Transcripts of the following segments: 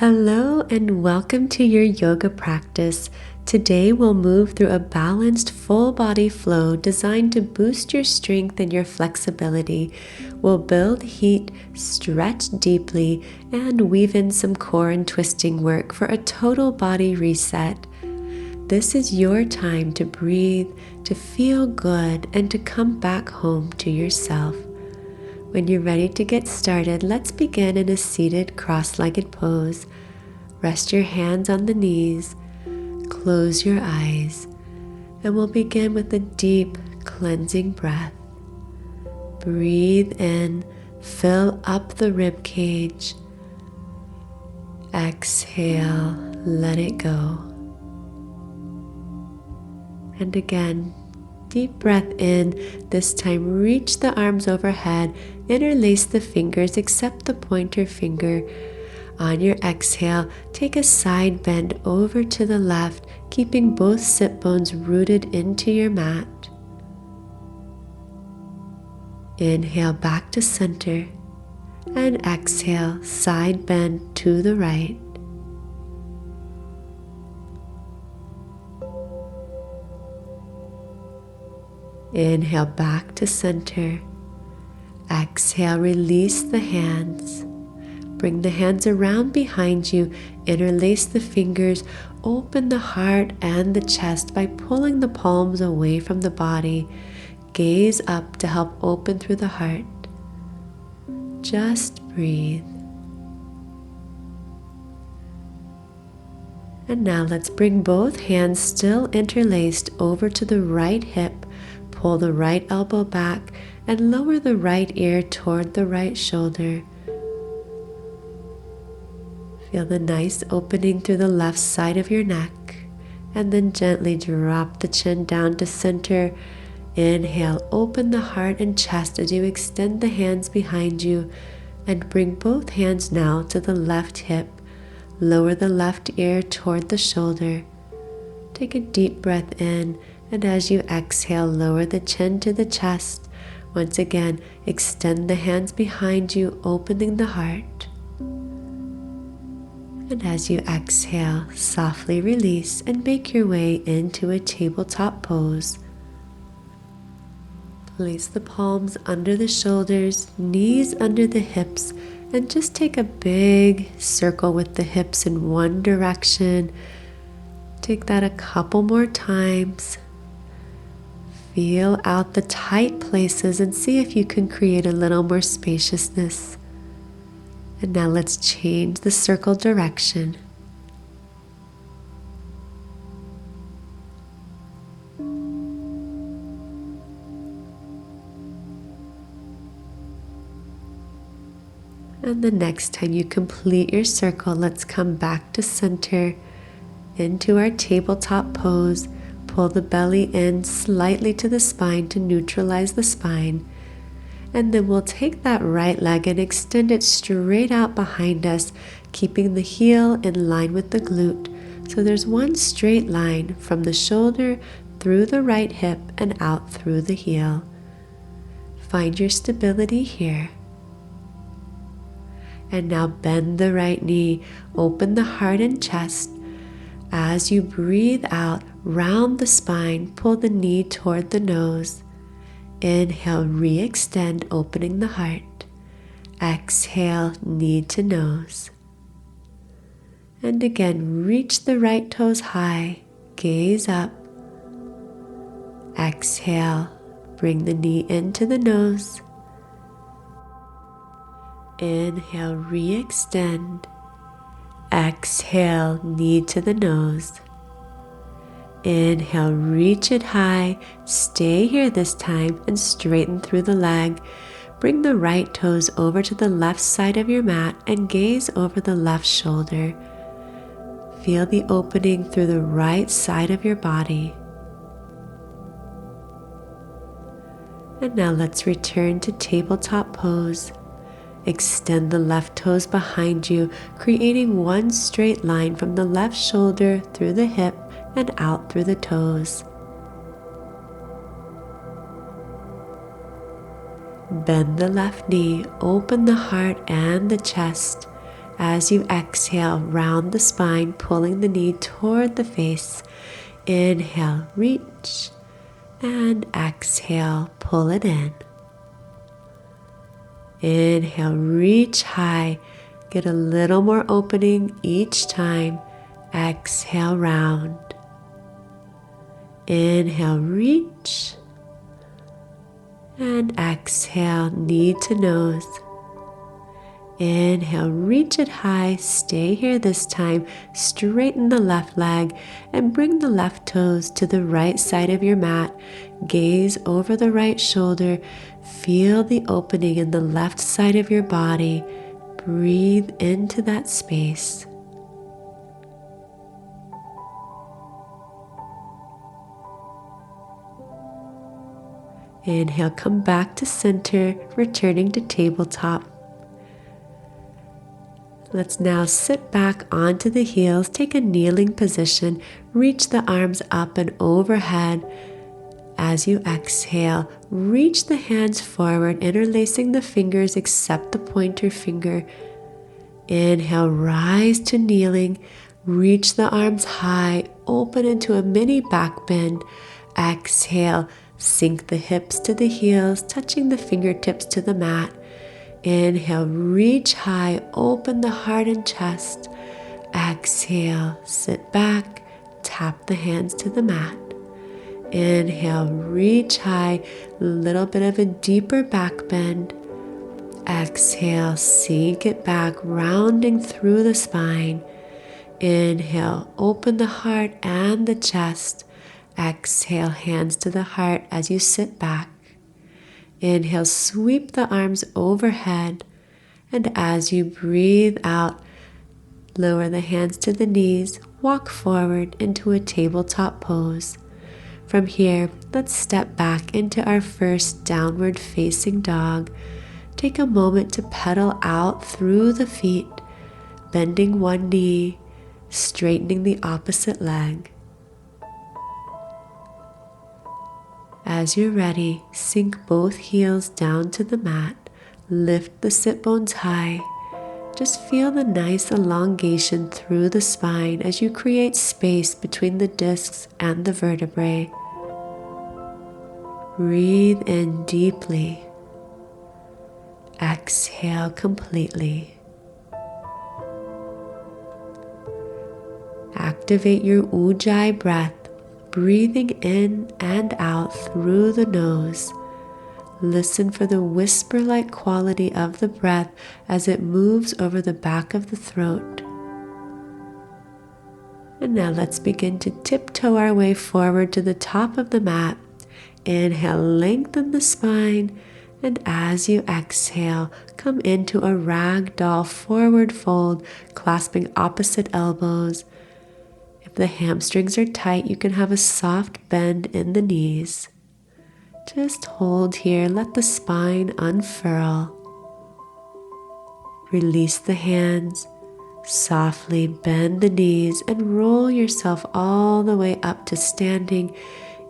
Hello and welcome to your yoga practice. Today we'll move through a balanced full body flow designed to boost your strength and your flexibility. We'll build heat, stretch deeply, and weave in some core and twisting work for a total body reset. This is your time to breathe, to feel good, and to come back home to yourself. When you're ready to get started, let's begin in a seated cross-legged pose. Rest your hands on the knees, close your eyes, and we'll begin with a deep cleansing breath. Breathe in, fill up the rib cage. Exhale, let it go. And again, deep breath in. This time, reach the arms overhead, interlace the fingers except the pointer finger. On your exhale, take a side bend over to the left, keeping both sit bones rooted into your mat. Inhale back to center, and exhale, side bend to the right. Inhale back to center. Exhale, release the hands. Bring the hands around behind you. Interlace the fingers. Open the heart and the chest by pulling the palms away from the body. Gaze up to help open through the heart. Just breathe. And now let's bring both hands still interlaced over to the right hip. Pull the right elbow back and lower the right ear toward the right shoulder. Feel the nice opening through the left side of your neck, and then gently drop the chin down to center. Inhale, open the heart and chest as you extend the hands behind you, and bring both hands now to the left hip. Lower the left ear toward the shoulder. Take a deep breath in, and as you exhale, lower the chin to the chest. Once again, extend the hands behind you, opening the heart. And as you exhale, softly release and make your way into a tabletop pose. Place the palms under the shoulders, knees under the hips, and just take a big circle with the hips in one direction. Take that a couple more times. Feel out the tight places and see if you can create a little more spaciousness. And now let's change the circle direction. And the next time you complete your circle, let's come back to center into our tabletop pose. Pull the belly in slightly to the spine to neutralize the spine. And then we'll take that right leg and extend it straight out behind us, keeping the heel in line with the glute. So there's one straight line from the shoulder through the right hip and out through the heel. Find your stability here. And now bend the right knee, open the heart and chest. As you breathe out, round the spine, pull the knee toward the nose. Inhale, re-extend, opening the heart. Exhale, knee to nose. And again, reach the right toes high, gaze up. Exhale, bring the knee into the nose. Inhale, re-extend. Exhale, knee to the nose. Inhale, reach it high. Stay here this time and straighten through the leg. Bring the right toes over to the left side of your mat and gaze over the left shoulder. Feel the opening through the right side of your body. And now let's return to tabletop pose. Extend the left toes behind you, creating one straight line from the left shoulder through the hip and out through the toes. Bend the left knee, open the heart and the chest. As you exhale, round the spine, pulling the knee toward the face. Inhale, reach, and exhale, pull it in. Inhale, reach high, get a little more opening each time. Exhale, round. Inhale, reach, and exhale, knee to nose. Inhale, reach it high, stay here this time, straighten the left leg and bring the left toes to the right side of your mat. Gaze over the right shoulder, feel the opening in the left side of your body. Breathe into that space. Inhale, come back to center, returning to tabletop. Let's now sit back onto the heels, take a kneeling position, reach the arms up and overhead. As you exhale, reach the hands forward, interlacing the fingers except the pointer finger. Inhale, rise to kneeling, reach the arms high, open into a mini back bend. Exhale, sink the hips to the heels, touching the fingertips to the mat. Inhale, reach high, open the heart and chest. Exhale, sit back, tap the hands to the mat. Inhale, reach high, little bit of a deeper back bend. Exhale, sink it back, rounding through the spine. Inhale, open the heart and the chest. Exhale, hands to the heart as you sit back. Inhale, sweep the arms overhead, and as you breathe out, lower the hands to the knees, walk forward into a tabletop pose. From here, let's step back into our first downward facing dog. Take a moment to pedal out through the feet, bending one knee, straightening the opposite leg. As you're ready, sink both heels down to the mat, lift the sit bones high. Just feel the nice elongation through the spine as you create space between the discs and the vertebrae. Breathe in deeply. Exhale completely. Activate your Ujjayi breath, breathing in and out through the nose. Listen for the whisper-like quality of the breath as it moves over the back of the throat. And now let's begin to tiptoe our way forward to the top of the mat. Inhale, lengthen the spine, and as you exhale, come into a ragdoll forward fold, clasping opposite elbows. If the hamstrings are tight, you can have a soft bend in the knees. Just hold here, let the spine unfurl. Release the hands, softly bend the knees and roll yourself all the way up to standing.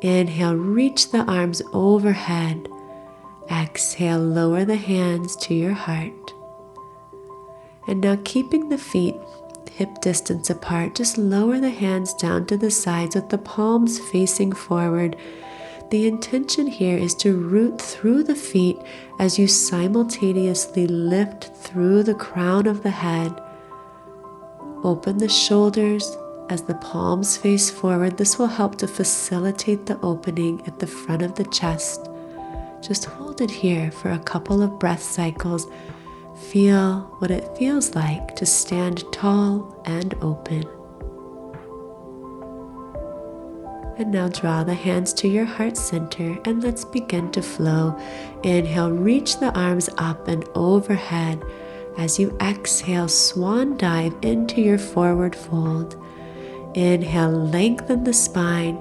Inhale, reach the arms overhead. Exhale, lower the hands to your heart. And now keeping the feet hip distance apart, just lower the hands down to the sides with the palms facing forward. The intention here is to root through the feet as you simultaneously lift through the crown of the head. Open the shoulders as the palms face forward. This will help to facilitate the opening at the front of the chest. Just hold it here for a couple of breath cycles. Feel what it feels like to stand tall and open. And now draw the hands to your heart center and let's begin to flow. Inhale, reach the arms up and overhead. As you exhale, swan dive into your forward fold. Inhale, lengthen the spine.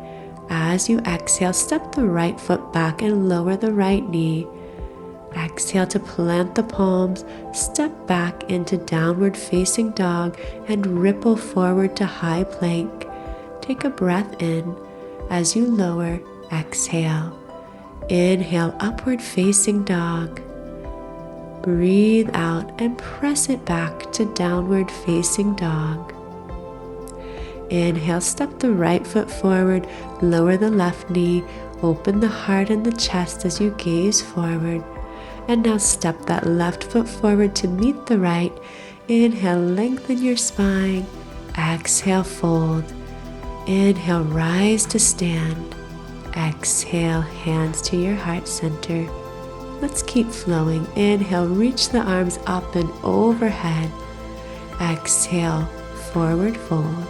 As you exhale, step the right foot back and lower the right knee. Exhale to plant the palms, step back into downward facing dog and ripple forward to high plank. Take a breath in. As you lower, exhale. Inhale, upward facing dog. Breathe out and press it back to downward facing dog. Inhale, step the right foot forward, lower the left knee, open the heart and the chest as you gaze forward. And now step that left foot forward to meet the right. Inhale, lengthen your spine. Exhale, fold. Inhale, rise to stand. Exhale, hands to your heart center. Let's keep flowing. Inhale, reach the arms up and overhead. Exhale, forward fold.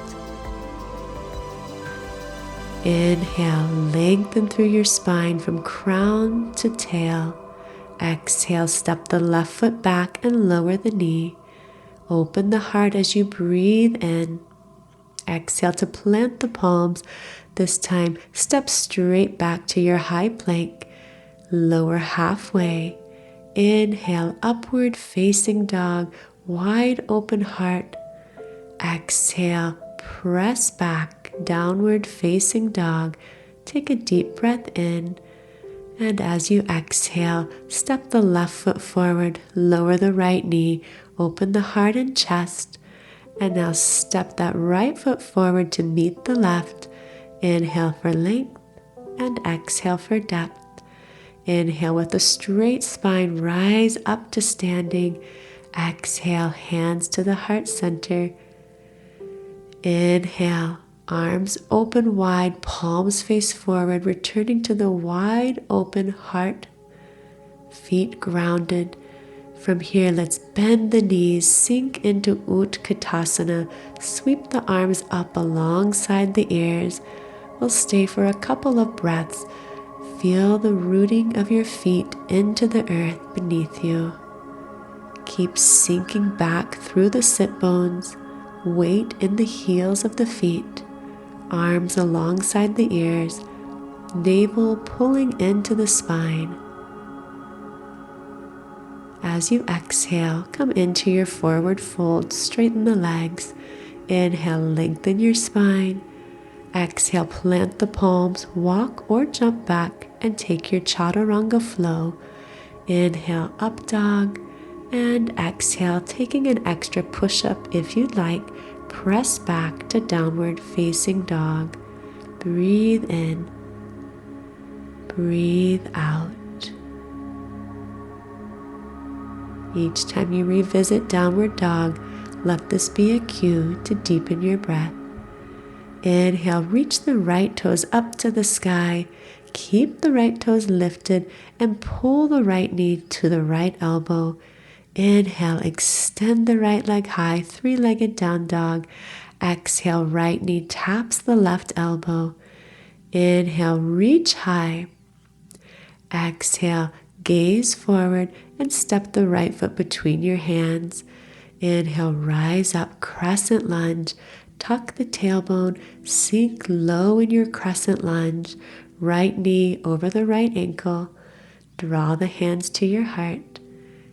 Inhale, lengthen through your spine from crown to tail. Exhale, step the left foot back and lower the knee. Open the heart as you breathe in. Exhale to plant the palms. This time, step straight back to your high plank. Lower halfway. Inhale, upward facing dog, wide open heart. Exhale, press back, downward facing dog. Take a deep breath in. And as you exhale, step the left foot forward, lower the right knee, open the heart and chest. And now step that right foot forward to meet the left. Inhale for length and exhale for depth. Inhale with a straight spine, rise up to standing. Exhale, hands to the heart center. Inhale, arms open wide, palms face forward, returning to the wide open heart, feet grounded. From here, let's bend the knees, sink into Utkatasana, sweep the arms up alongside the ears. We'll stay for a couple of breaths. Feel the rooting of your feet into the earth beneath you. Keep sinking back through the sit bones, weight in the heels of the feet, arms alongside the ears, navel pulling into the spine. As you exhale, come into your forward fold, straighten the legs. Inhale, lengthen your spine. Exhale, plant the palms, walk or jump back and take your chaturanga flow. Inhale, up dog, and exhale, taking an extra push-up if you'd like. Press back to downward facing dog. Breathe in, breathe out. Each time you revisit downward dog, let this be a cue to deepen your breath. Inhale, reach the right toes up to the sky. Keep the right toes lifted and pull the right knee to the right elbow. Inhale, extend the right leg high, three-legged down dog. Exhale, right knee taps the left elbow. Inhale, reach high. Exhale, gaze forward and step the right foot between your hands. Inhale, rise up, crescent lunge. Tuck the tailbone, sink low in your crescent lunge. Right knee over the right ankle. Draw the hands to your heart.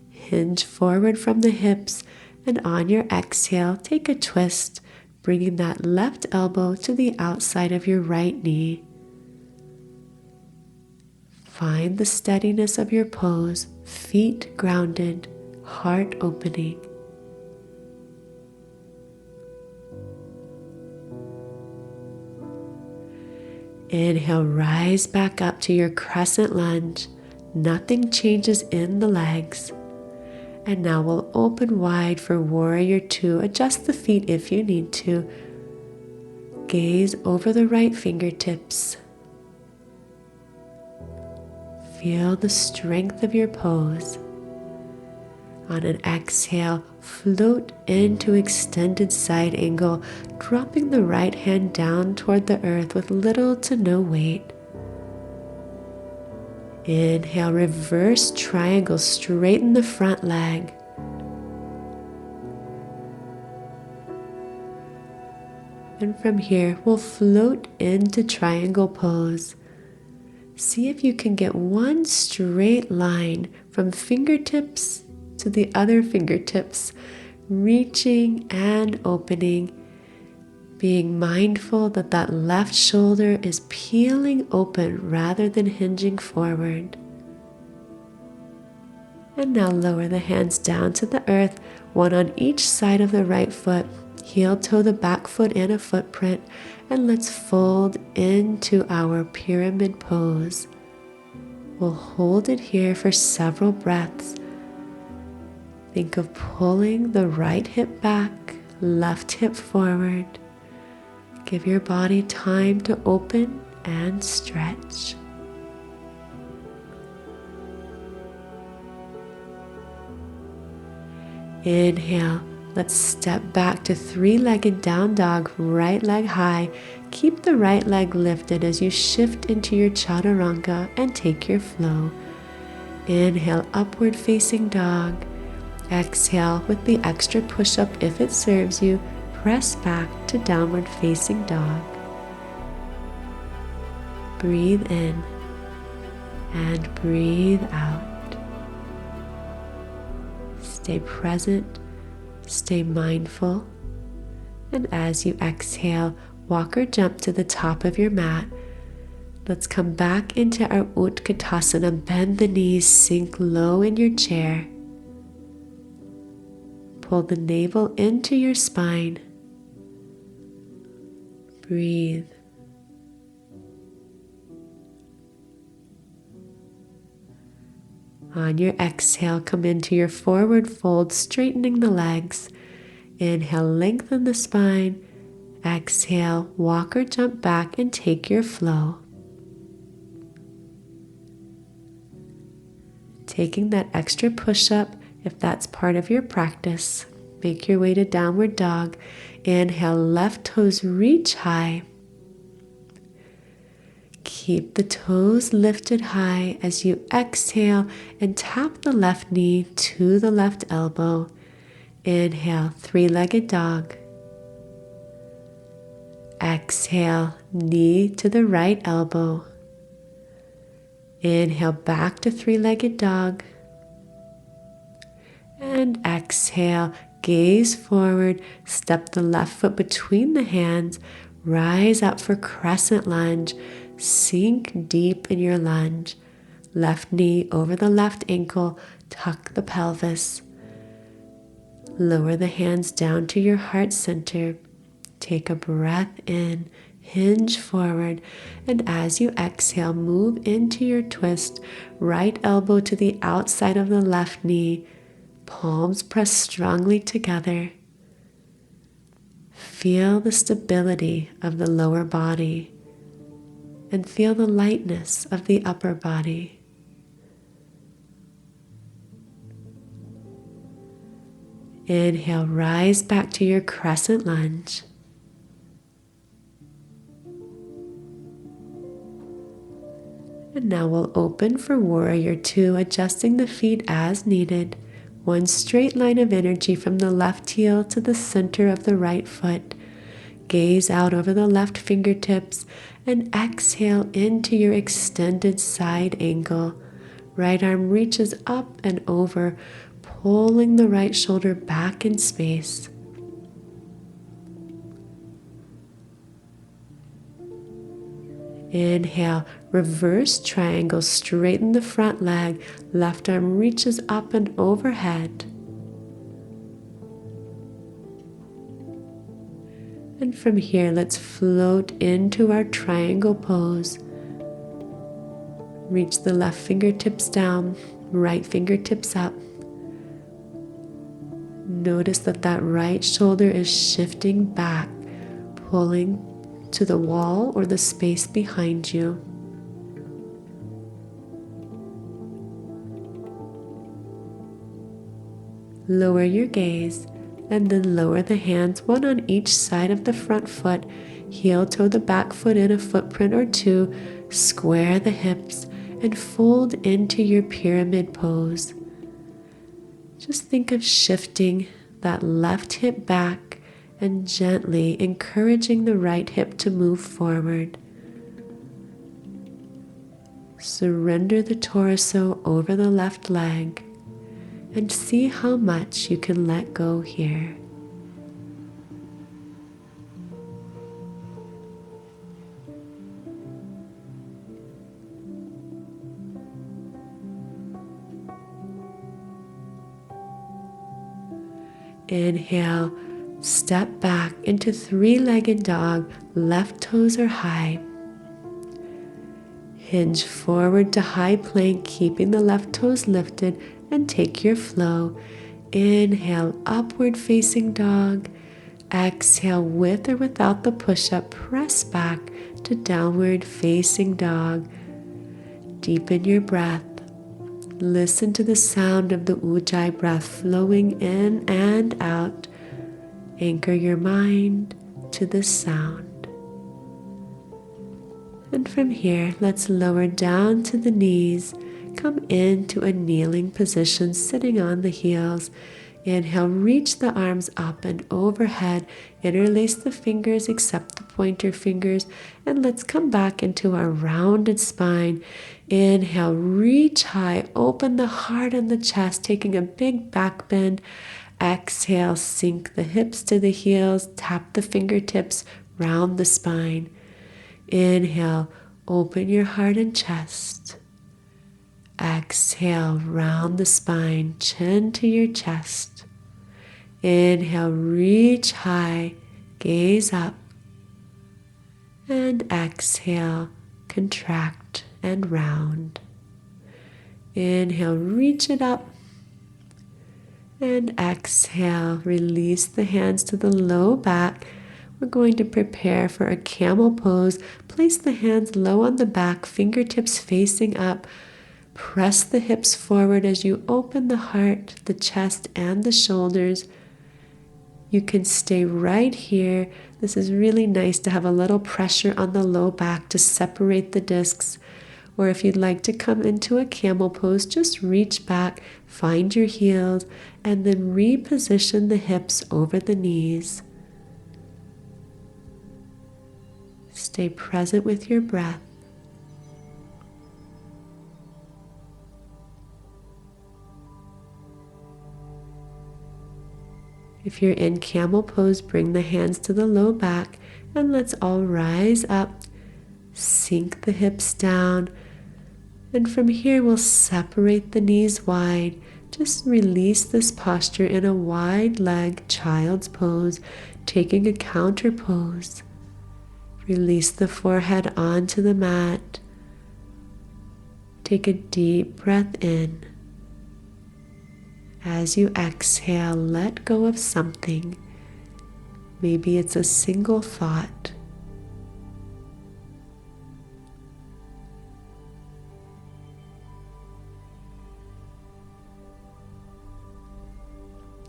Hinge forward from the hips, and on your exhale, take a twist, bringing that left elbow to the outside of your right knee. Find the steadiness of your pose, feet grounded, heart opening. Inhale, rise back up to your crescent lunge. Nothing changes in the legs. And now we'll open wide for warrior two. Adjust the feet if you need to. Gaze over the right fingertips. Feel the strength of your pose. On an exhale, float into extended side angle, dropping the right hand down toward the earth with little to no weight. Inhale, reverse triangle, straighten the front leg. And from here, we'll float into triangle pose. See if you can get one straight line from fingertips to the other fingertips, reaching and opening, being mindful that that left shoulder is peeling open rather than hinging forward. And now lower the hands down to the earth, one on each side of the right foot. Heel toe the back foot in a footprint, and let's fold into our pyramid pose. We'll hold it here for several breaths. Think of pulling the right hip back, left hip forward. Give your body time to open and stretch. Inhale, let's step back to three-legged down dog, right leg high. Keep the right leg lifted as you shift into your chaturanga and take your flow. Inhale, upward facing dog. Exhale, with the extra push-up if it serves you, press back to downward facing dog. Breathe in and breathe out. Stay present, stay mindful, and as you exhale, walk or jump to the top of your mat. Let's come back into our Utkatasana. Bend the knees, sink low in your chair. Pull the navel into your spine. Breathe. On your exhale, come into your forward fold, straightening the legs. Inhale, lengthen the spine. Exhale, walk or jump back and take your flow. Taking that extra push-up, if that's part of your practice, make your way to downward dog. Inhale, left toes reach high. Keep the toes lifted high as you exhale and tap the left knee to the left elbow. Inhale, three-legged dog. Exhale, knee to the right elbow. Inhale, back to three-legged dog. And exhale, gaze forward, step the left foot between the hands, rise up for crescent lunge, sink deep in your lunge. Left knee over the left ankle, tuck the pelvis. Lower the hands down to your heart center. Take a breath in, hinge forward, and as you exhale, move into your twist. Right elbow to the outside of the left knee. Palms press strongly together. Feel the stability of the lower body and feel the lightness of the upper body. Inhale, rise back to your crescent lunge. And now we'll open for Warrior Two, adjusting the feet as needed. One straight line of energy from the left heel to the center of the right foot. Gaze out over the left fingertips and exhale into your extended side angle. Right arm reaches up and over, pulling the right shoulder back in space. Inhale, reverse triangle, straighten the front leg, left arm reaches up and overhead. And from here, let's float into our triangle pose. Reach the left fingertips down, right fingertips up. Notice that that right shoulder is shifting back, pulling to the wall or the space behind you. Lower your gaze and then lower the hands, one on each side of the front foot. Heel toe the back foot in a footprint or two. Square the hips and fold into your pyramid pose. Just think of shifting that left hip back and gently encouraging the right hip to move forward. Surrender the torso over the left leg and see how much you can let go here. Inhale, step back into three-legged dog, left toes are high. Hinge forward to high plank, keeping the left toes lifted, and take your flow. Inhale, upward facing dog. Exhale, with or without the push-up, press back to downward facing dog. Deepen your breath. Listen to the sound of the Ujjayi breath flowing in and out. Anchor your mind to the sound. And from here, let's lower down to the knees. Come into a kneeling position, sitting on the heels. Inhale, reach the arms up and overhead. Interlace the fingers except the pointer fingers. And let's come back into our rounded spine. Inhale, reach high, open the heart and the chest, taking a big back bend. Exhale, sink the hips to the heels, tap the fingertips, round the spine. Inhale, open your heart and chest. Exhale, round the spine, chin to your chest. Inhale, reach high, gaze up. And exhale, contract and round. Inhale, reach it up. And exhale, release the hands to the low back. We're going to prepare for a camel pose. Place the hands low on the back, fingertips facing up. Press the hips forward as you open the heart, the chest, and the shoulders. You can stay right here. This is really nice to have a little pressure on the low back to separate the discs. Or if you'd like to come into a camel pose, just reach back, find your heels, and then reposition the hips over the knees. Stay present with your breath. If you're in camel pose, bring the hands to the low back and let's all rise up. Sink the hips down. And from here, we'll separate the knees wide. Just release this posture in a wide leg child's pose, taking a counter pose. Release the forehead onto the mat. Take a deep breath in. As you exhale, let go of something. Maybe it's a single thought.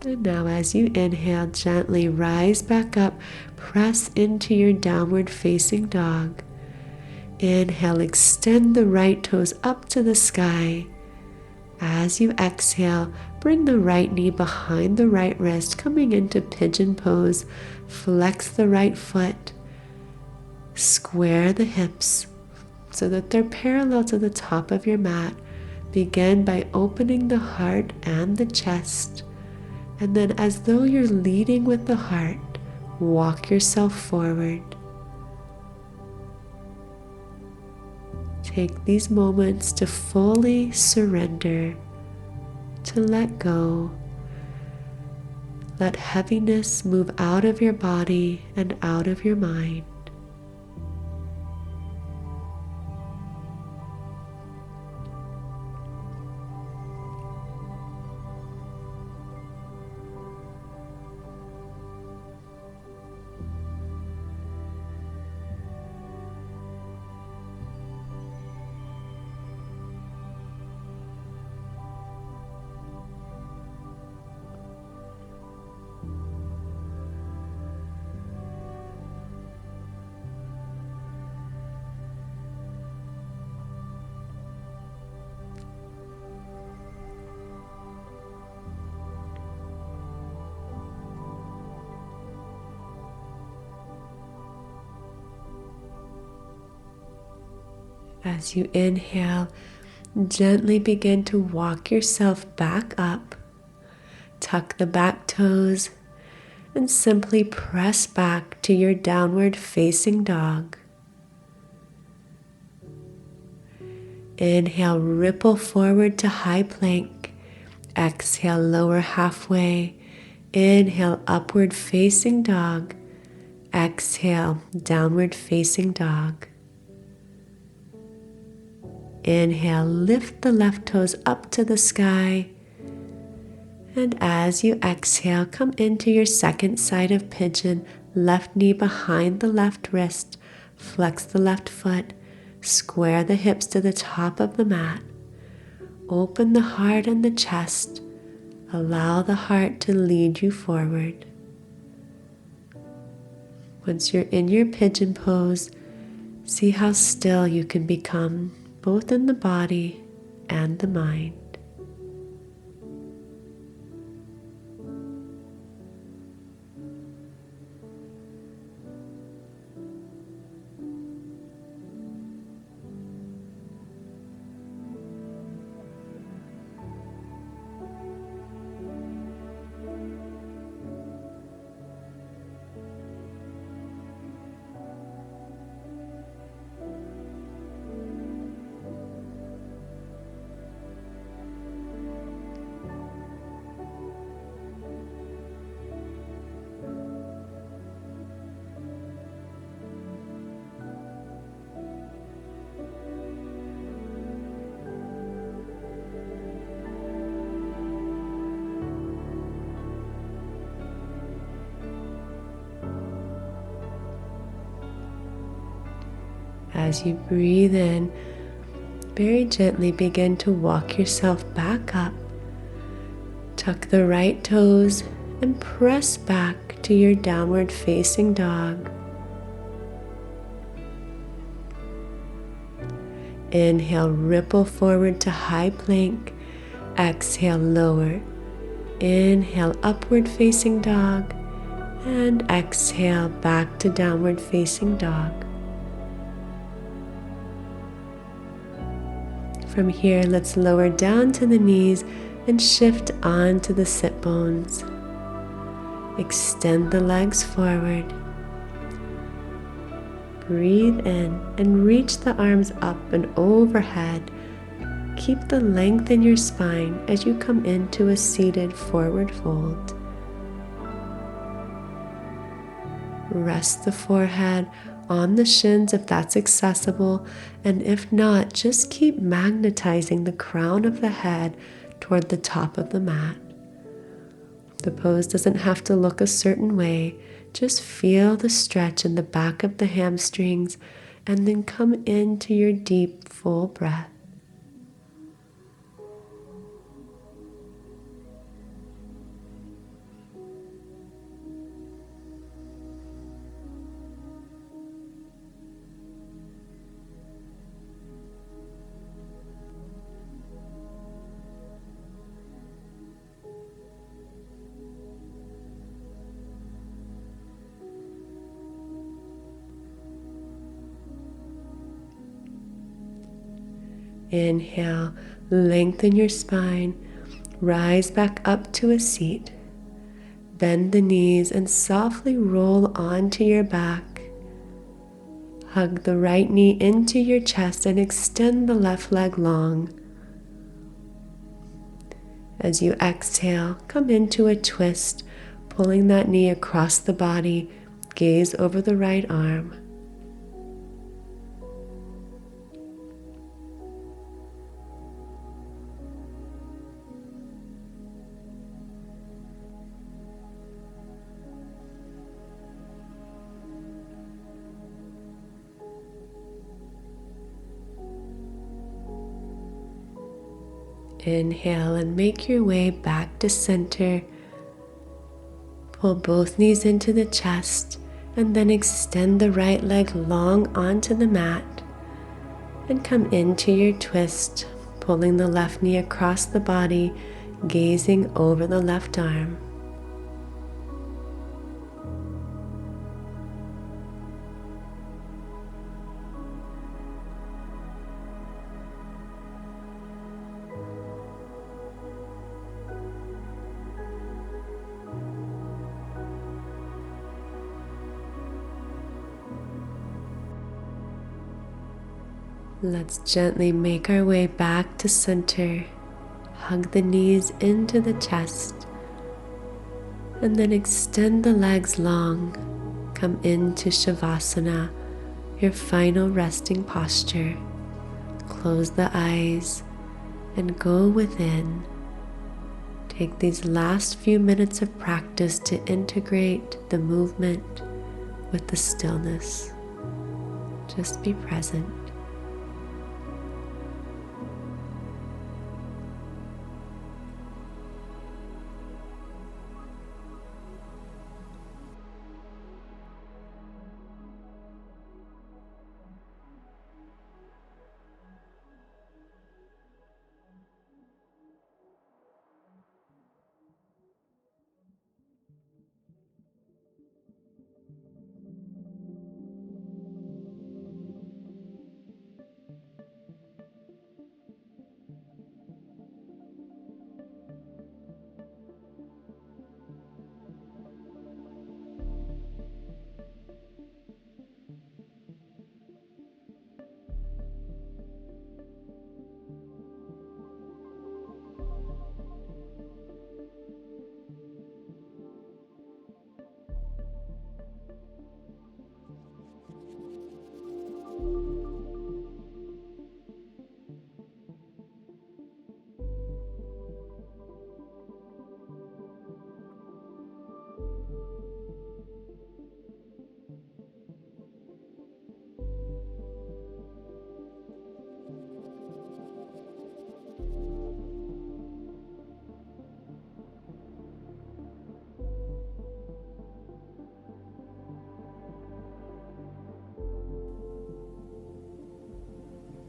And now as you inhale, gently rise back up, press into your downward facing dog. Inhale, extend the right toes up to the sky. As you exhale, bring the right knee behind the right wrist, coming into pigeon pose. Flex the right foot. Square the hips so that they're parallel to the top of your mat. Begin by opening the heart and the chest. And then as though you're leading with the heart, walk yourself forward. Take these moments to fully surrender, to let go. Let heaviness move out of your body and out of your mind. As you inhale, gently begin to walk yourself back up. Tuck the back toes and simply press back to your downward facing dog. Inhale, ripple forward to high plank. Exhale, lower halfway. Inhale, upward facing dog. Exhale, downward facing dog. Inhale, lift the left toes up to the sky. And as you exhale, come into your second side of pigeon. Left knee behind the left wrist. Flex the left foot. Square the hips to the top of the mat. Open the heart and the chest. Allow the heart to lead you forward. Once you're in your pigeon pose, see how still you can become, both in the body and the mind. As you breathe in, very gently begin to walk yourself back up. Tuck the right toes and press back to your downward facing dog. Inhale, ripple forward to high plank. Exhale, lower. Inhale, upward facing dog. And exhale, back to downward facing dog. From here, let's lower down to the knees and shift on to the sit bones. Extend the legs forward. Breathe in and reach the arms up and overhead. Keep the length in your spine as you come into a seated forward fold. Rest the forehead on the shins if that's accessible, and if not, just keep magnetizing the crown of the head toward the top of the mat. The pose doesn't have to look a certain way, just feel the stretch in the back of the hamstrings and then come into your deep, full breath. Inhale, lengthen your spine, rise back up to a seat. Bend the knees and softly roll onto your back. Hug the right knee into your chest and extend the left leg long. As you exhale, come into a twist, pulling that knee across the body, gaze over the right arm. Inhale and make your way back to center. Pull both knees into the chest and then extend the right leg long onto the mat and come into your twist, pulling the left knee across the body, gazing over the left arm. Let's gently make our way back to center. Hug the knees into the chest. And then extend the legs long. Come into Shavasana, your final resting posture. Close the eyes and go within. Take these last few minutes of practice to integrate the movement with the stillness. Just be present.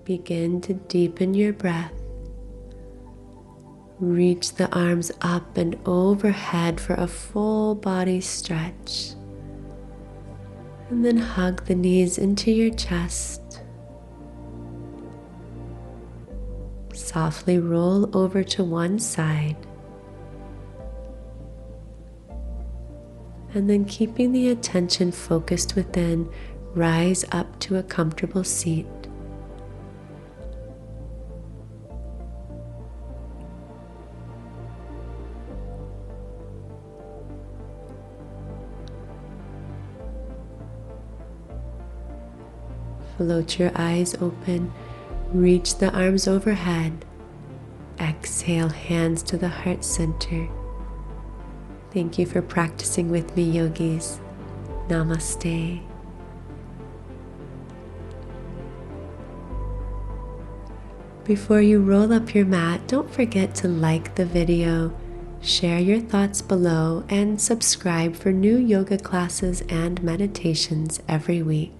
Begin to deepen your breath. Reach the arms up and overhead for a full body stretch. And then hug the knees into your chest. Softly roll over to one side. And then keeping the attention focused within, rise up to a comfortable seat. Float your eyes open, reach the arms overhead. Exhale, hands to the heart center. Thank you for practicing with me, yogis. Namaste. Before you roll up your mat, don't forget to like the video, share your thoughts below, and subscribe for new yoga classes and meditations every week.